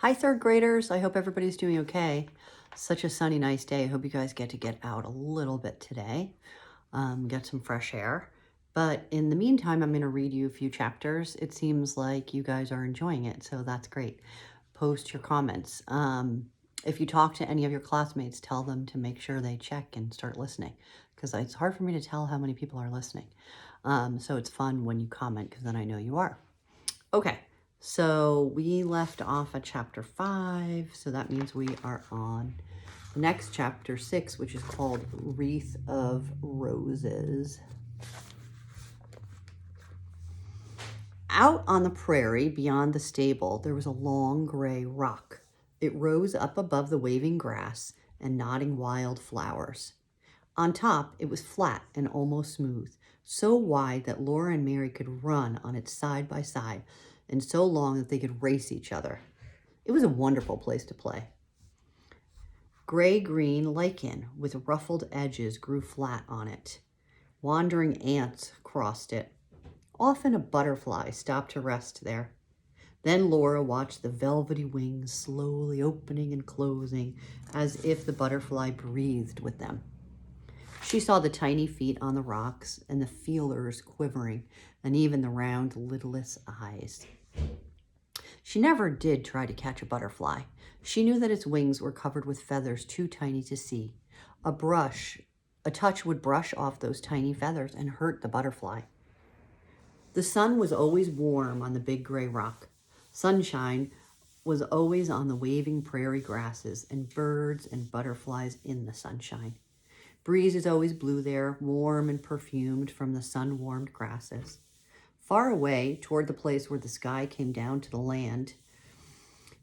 Hi, third graders. I hope everybody's doing okay. Such a sunny, nice day. I hope you guys get to get out a little bit today, get some fresh air. But in the meantime, I'm going to read you a few chapters. It seems like you guys are enjoying it, so that's great. Post your comments. If you talk to any of your classmates, tell them to make sure they check and start listening, because it's hard for me to tell how many people are listening. So it's fun when you comment, because then I know you are. Okay. So we left off at chapter 5, so that means we are on the next chapter 6, which is called Wreath of Roses. Out on the prairie beyond the stable, there was a long gray rock. It rose up above the waving grass and nodding wild flowers. On top, it was flat and almost smooth, so wide that Laura and Mary could run on it side by side, and so long that they could race each other. It was a wonderful place to play. Gray-green lichen with ruffled edges grew flat on it. Wandering ants crossed it. Often a butterfly stopped to rest there. Then Laura watched the velvety wings slowly opening and closing as if the butterfly breathed with them. She saw the tiny feet on the rocks and the feelers quivering and even the round, lidless eyes. She never did try to catch a butterfly. She knew that its wings were covered with feathers too tiny to see. A touch would brush off those tiny feathers and hurt the butterfly. The sun was always warm on the big gray rock. Sunshine was always on the waving prairie grasses and birds and butterflies in the sunshine. Breezes always blew there, warm and perfumed from the sun-warmed grasses. Far away, toward the place where the sky came down to the land,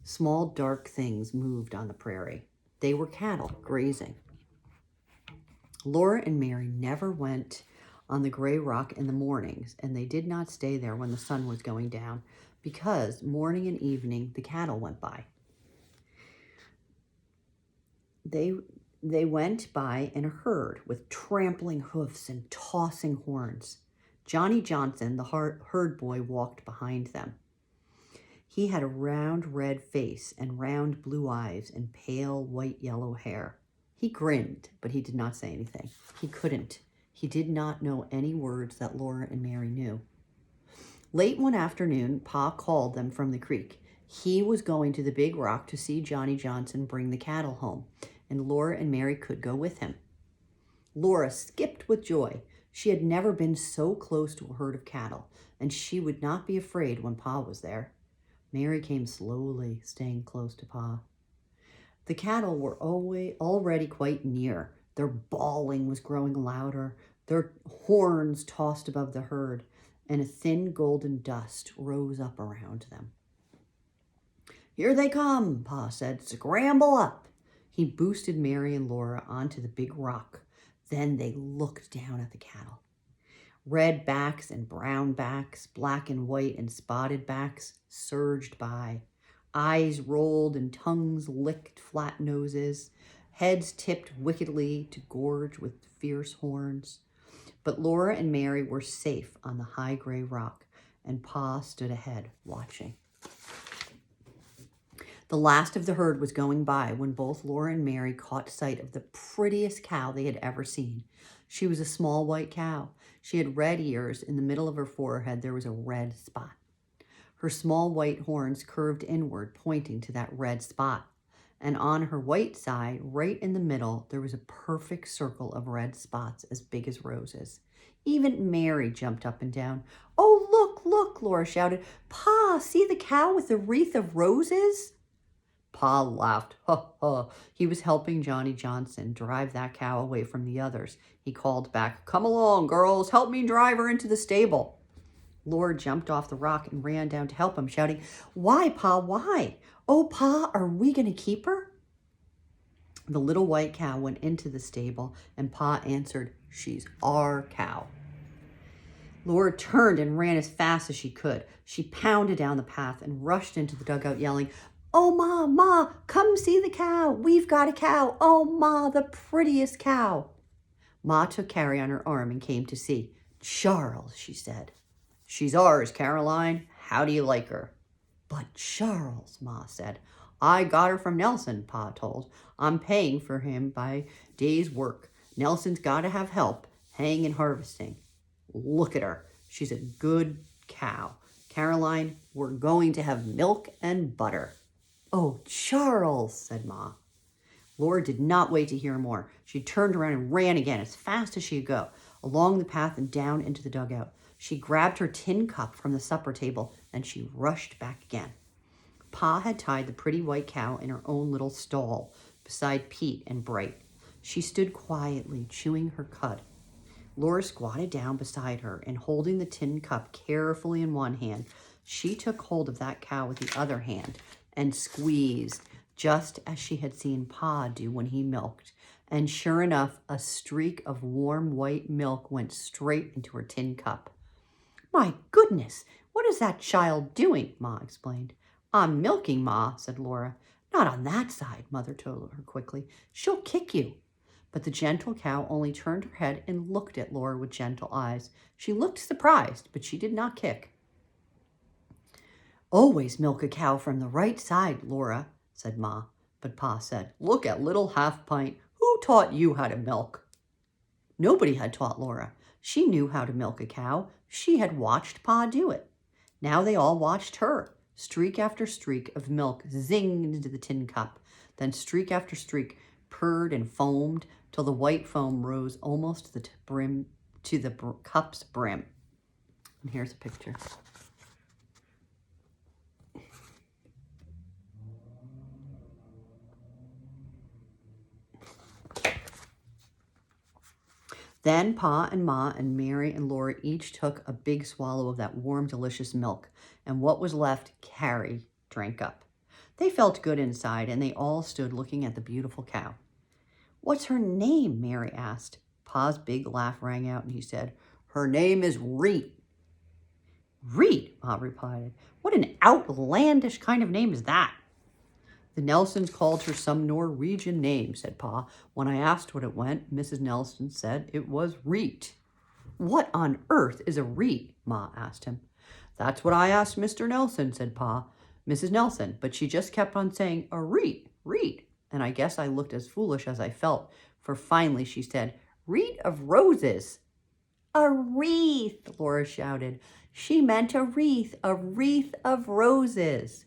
small dark things moved on the prairie. They were cattle grazing. Laura and Mary never went on the gray rock in the mornings, and they did not stay there when the sun was going down, because morning and evening the cattle went by. They went by in a herd with trampling hoofs and tossing horns. Johnny Johnson, the herd boy, walked behind them. He had a round red face and round blue eyes and pale white-yellow hair. He grinned, but he did not say anything. He couldn't. He did not know any words that Laura and Mary knew. Late one afternoon, Pa called them from the creek. He was going to the big rock to see Johnny Johnson bring the cattle home, and Laura and Mary could go with him. Laura skipped with joy. She had never been so close to a herd of cattle, and she would not be afraid when Pa was there. Mary came slowly, staying close to Pa. The cattle were already quite near. Their bawling was growing louder. Their horns tossed above the herd, and a thin golden dust rose up around them. "Here they come," Pa said. "Scramble up." He boosted Mary and Laura onto the big rock. Then they looked down at the cattle. Red backs and brown backs, black and white and spotted backs surged by. Eyes rolled and tongues licked flat noses. Heads tipped wickedly to gorge with fierce horns. But Laura and Mary were safe on the high gray rock, and Pa stood ahead watching. The last of the herd was going by when both Laura and Mary caught sight of the prettiest cow they had ever seen. She was a small white cow. She had red ears. In the middle of her forehead, there was a red spot. Her small white horns curved inward, pointing to that red spot. And on her white side, right in the middle, there was a perfect circle of red spots as big as roses. Even Mary jumped up and down. "Oh, look, look," Laura shouted. "Pa, see the cow with the wreath of roses?" Pa laughed. Ha ha. He was helping Johnny Johnson drive that cow away from the others. He called back, "Come along, girls. Help me drive her into the stable." Laura jumped off the rock and ran down to help him, shouting, "Why, Pa, why? Oh, Pa, are we going to keep her?" The little white cow went into the stable, and Pa answered, "She's our cow." Laura turned and ran as fast as she could. She pounded down the path and rushed into the dugout, yelling, "Oh, Ma, come see the cow. We've got a cow. Oh, Ma, the prettiest cow." Ma took Carrie on her arm and came to see. "Charles," she said. "She's ours, Caroline. How do you like her?" "But Charles," Ma said, I got her from Nelson, Pa told. I'm paying for him by day's work. Nelson's got to have help, haying and harvesting. Look at her. She's a good cow. Caroline, we're going to have milk and butter. Oh, Charles, said Ma. Laura did not wait to hear more. She turned around and ran again as fast as she could go, along the path and down into the dugout. She grabbed her tin cup from the supper table, and she rushed back again. Pa had tied the pretty white cow in her own little stall beside Pete and Bright. She stood quietly, chewing her cud. Laura squatted down beside her, and holding the tin cup carefully in one hand, she took hold of that cow with the other hand and squeezed, just as she had seen Pa do when he milked. And sure enough, a streak of warm white milk went straight into her tin cup. My goodness, what is that child doing? Ma explained. I'm milking, Ma, said Laura. Not on that side, Mother told her quickly. She'll kick you. But the gentle cow only turned her head and looked at Laura with gentle eyes. She looked surprised, but she did not kick. Always milk a cow from the right side, Laura, said Ma. But Pa said, look at little half-pint. Who taught you how to milk? Nobody had taught Laura. She knew how to milk a cow. She had watched Pa do it. Now they all watched her. Streak after streak of milk zinged into the tin cup. Then streak after streak purred and foamed till the white foam rose almost to the cup's brim. And here's a picture. Then Pa and Ma and Mary and Laura each took a big swallow of that warm, delicious milk, and what was left, Carrie drank up. They felt good inside, and they all stood looking at the beautiful cow. What's her name? Mary asked. Pa's big laugh rang out, and he said, her name is Reet. Reet, Ma replied. What an outlandish kind of name is that? The Nelsons called her some Norwegian name, said Pa. When I asked what it meant, Mrs. Nelson said it was Reet. What on earth is a Reet? Ma asked him. That's what I asked Mr. Nelson, said Pa. Mrs. Nelson, but she just kept on saying, a Reet, Reet. And I guess I looked as foolish as I felt, for finally she said, wreath of roses. A wreath, Laura shouted. She meant a wreath of roses.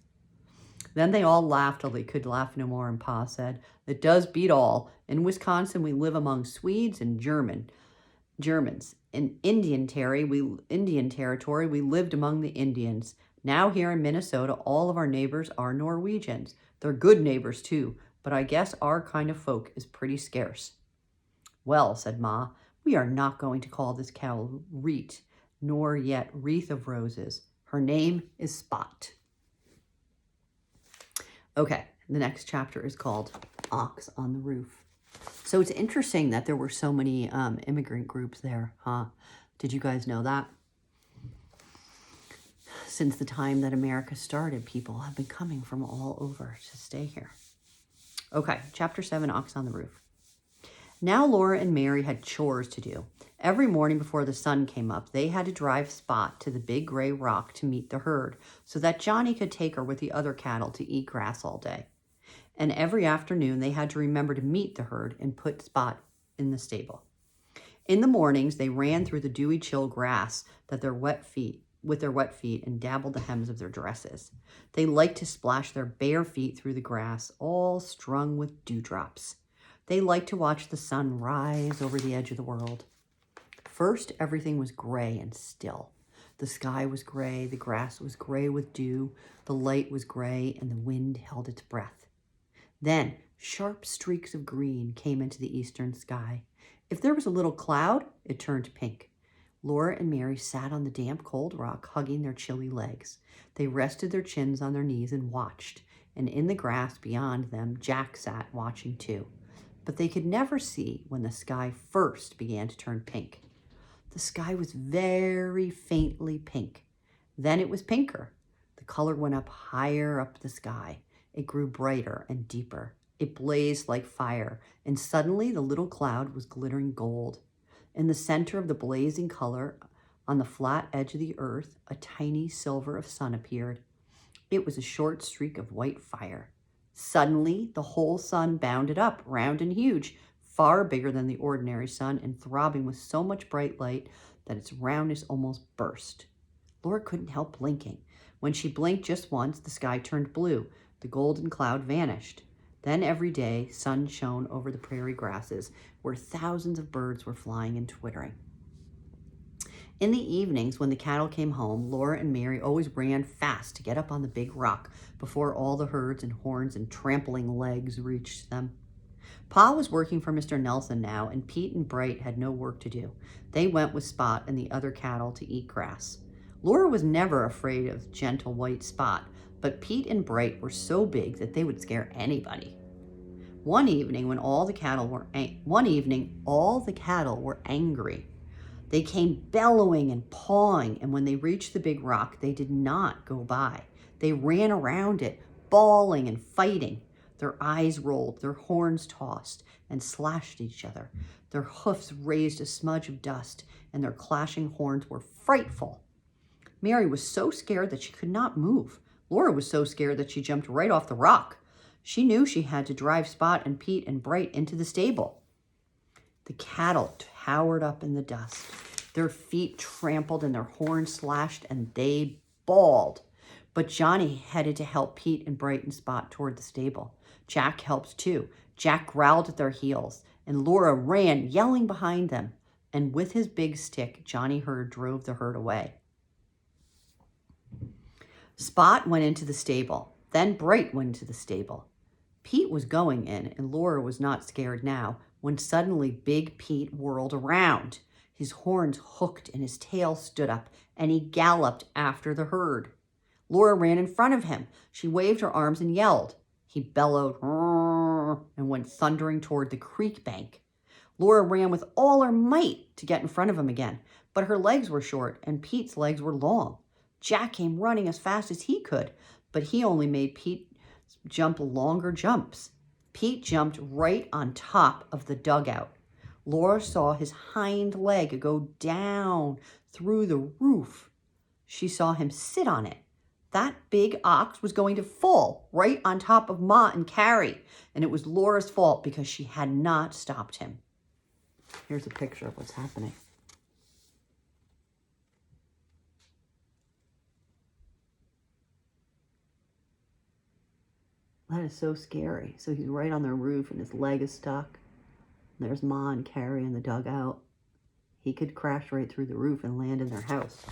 Then they all laughed till they could laugh no more, and Pa said, it does beat all. In Wisconsin, we live among Swedes and Germans. In Indian Territory, we lived among the Indians. Now here in Minnesota, all of our neighbors are Norwegians. They're good neighbors, too, but I guess our kind of folk is pretty scarce. Well, said Ma, we are not going to call this cow Reet, nor yet Wreath of Roses. Her name is Spot. Okay, the next chapter is called Ox on the Roof. So it's interesting that there were so many immigrant groups there, huh? Did you guys know that? Since the time that America started, people have been coming from all over to stay here. Okay, chapter 7, Ox on the Roof. Now Laura and Mary had chores to do. Every morning before the sun came up, they had to drive Spot to the big gray rock to meet the herd so that Johnny could take her with the other cattle to eat grass all day. And every afternoon, they had to remember to meet the herd and put Spot in the stable. In the mornings, they ran through the dewy, chill grass with their wet feet and dabbled the hems of their dresses. They liked to splash their bare feet through the grass, all strung with dewdrops. They liked to watch the sun rise over the edge of the world. First, everything was gray and still. The sky was gray, the grass was gray with dew, the light was gray, and the wind held its breath. Then, sharp streaks of green came into the eastern sky. If there was a little cloud, it turned pink. Laura and Mary sat on the damp, cold rock, hugging their chilly legs. They rested their chins on their knees and watched, and in the grass beyond them, Jack sat watching too. But they could never see when the sky first began to turn pink. The sky was very faintly pink. Then it was pinker. The color went up higher up the sky. It grew brighter and deeper. It blazed like fire, and suddenly the little cloud was glittering gold. In the center of the blazing color, on the flat edge of the earth, a tiny silver of sun appeared. It was a short streak of white fire. Suddenly, the whole sun bounded up, round and huge, far bigger than the ordinary sun and throbbing with so much bright light that its roundness almost burst. Laura couldn't help blinking. When she blinked just once, the sky turned blue. The golden cloud vanished. Then every day, sun shone over the prairie grasses, where thousands of birds were flying and twittering. In the evenings, when the cattle came home, Laura and Mary always ran fast to get up on the big rock before all the herds and horns and trampling legs reached them. Pa was working for Mr. Nelson now, and Pete and Bright had no work to do. They went with Spot and the other cattle to eat grass. Laura was never afraid of gentle white Spot, but Pete and Bright were so big that they would scare anybody. One evening, all the cattle were angry. They came bellowing and pawing, and when they reached the big rock, they did not go by. They ran around it, bawling and fighting. Their eyes rolled, their horns tossed and slashed each other. Their hoofs raised a smudge of dust, and their clashing horns were frightful. Mary was so scared that she could not move. Laura was so scared that she jumped right off the rock. She knew she had to drive Spot and Pete and Bright into the stable. The cattle towered up in the dust. Their feet trampled and their horns slashed, and they bawled. But Johnny headed to help Pete and Bright and Spot toward the stable. Jack helped too. Jack growled at their heels, and Laura ran, yelling behind them. And with his big stick, Johnny drove the herd away. Spot went into the stable. Then Bright went into the stable. Pete was going in, and Laura was not scared now, when suddenly Big Pete whirled around. His horns hooked and his tail stood up, and he galloped after the herd. Laura ran in front of him. She waved her arms and yelled. He bellowed and went thundering toward the creek bank. Laura ran with all her might to get in front of him again, but her legs were short and Pete's legs were long. Jack came running as fast as he could, but he only made Pete jump longer jumps. Pete jumped right on top of the dugout. Laura saw his hind leg go down through the roof. She saw him sit on it. That big ox was going to fall right on top of Ma and Carrie, and it was Laura's fault because she had not stopped him. Here's a picture of what's happening. That is so scary. So he's right on the roof and his leg is stuck. There's Ma and Carrie in the dugout. He could crash right through the roof and land in their house.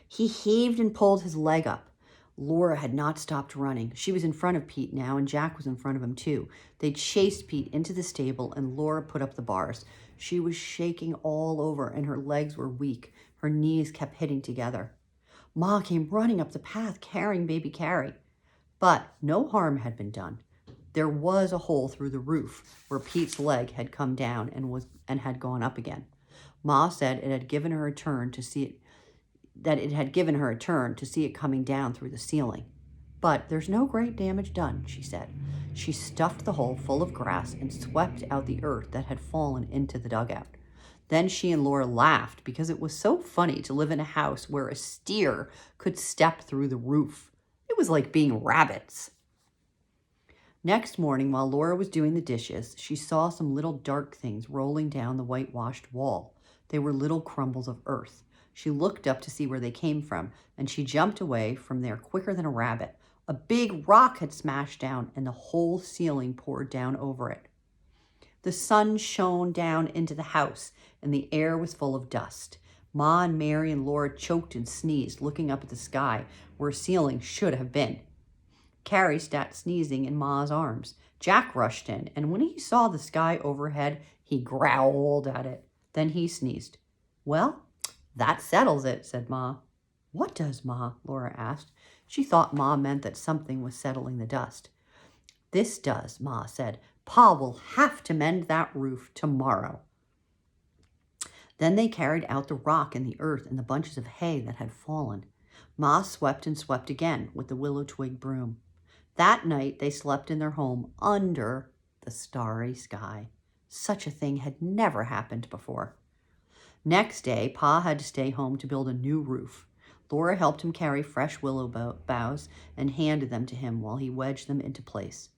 He heaved and pulled his leg up. Laura had not stopped running. She was in front of Pete now, and Jack was in front of him too. They chased Pete into the stable, and Laura put up the bars. She was shaking all over, and her legs were weak. Her knees kept hitting together. Ma came running up the path, carrying baby Carrie. But no harm had been done. There was a hole through the roof where Pete's leg had come down and had gone up again. Ma said it had given her a turn to see it coming down through the ceiling. But there's no great damage done, she said. She stuffed the hole full of grass and swept out the earth that had fallen into the dugout. Then she and Laura laughed because it was so funny to live in a house where a steer could step through the roof. It was like being rabbits. Next morning, while Laura was doing the dishes, she saw some little dark things rolling down the whitewashed wall. They were little crumbles of earth. She looked up to see where they came from, and she jumped away from there quicker than a rabbit. A big rock had smashed down, and the whole ceiling poured down over it. The sun shone down into the house, and the air was full of dust. Ma and Mary and Laura choked and sneezed, looking up at the sky where a ceiling should have been. Carrie sat sneezing in Ma's arms. Jack rushed in, and when he saw the sky overhead, he growled at it. Then he sneezed. "Well, that settles it," said Ma. "What does, Ma?" Laura asked. She thought Ma meant that something was settling the dust. "This does," Ma said. "Pa will have to mend that roof tomorrow." Then they carried out the rock and the earth and the bunches of hay that had fallen. Ma swept and swept again with the willow twig broom. That night they slept in their home under the starry sky. Such a thing had never happened before. Next day, Pa had to stay home to build a new roof. Laura helped him carry fresh willow boughs and handed them to him while he wedged them into place.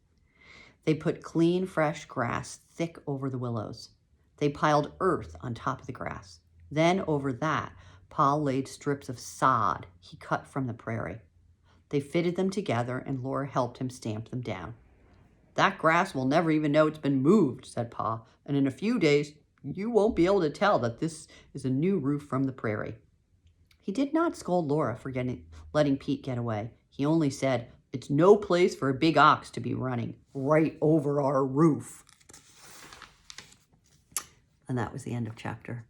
They put clean, fresh grass thick over the willows. They piled earth on top of the grass. Then over that, Pa laid strips of sod he cut from the prairie. They fitted them together, and Laura helped him stamp them down. "That grass will never even know it's been moved," said Pa, "and in a few days you won't be able to tell that this is a new roof from the prairie." He did not scold Laura for letting Pete get away. He only said, "It's no place for a big ox to be running right over our roof." And that was the end of chapter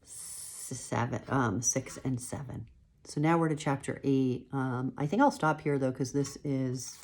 6 and 7. So now we're to chapter 8. I think I'll stop here, though, because this is